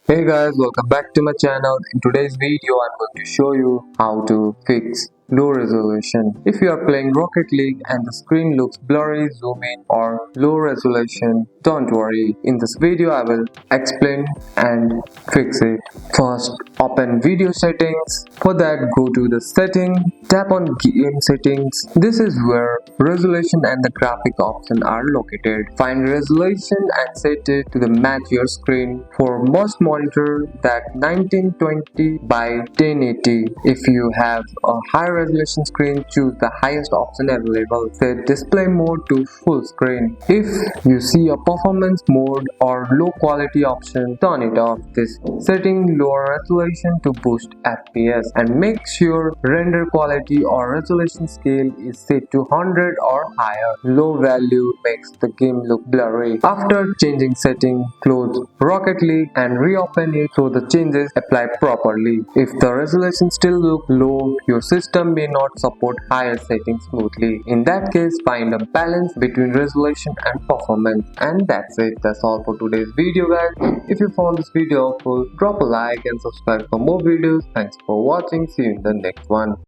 Hey guys, welcome back to my channel. In today's video, I'm going to show you how to fix low resolution. If you are playing Rocket League and the screen looks blurry, zoom in or low resolution, don't worry. In this video, I will explain and fix it. First, open video settings. For that, go to the setting, tap on game settings. This is where resolution and the graphic option are located. Find resolution and set it to the match your screen. For most monitor that 1920 by 1080. If you have a high resolution screen, choose the highest option available. Set display mode to full screen. If you see a performance mode or low quality option, turn it off. This setting lower resolution to boost FPS, and make sure render quality or resolution scale is set to 100 or higher. Low value makes the game look blurry. After changing setting, close Rocket League and reopen it so the changes apply properly. If the resolution still looks low, your system may not support higher settings smoothly. In that case, find a balance between resolution and performance. And that's it. That's all for today's video, guys. If you found this video helpful, drop a like and subscribe for more videos. Thanks for watching. See you in the next one.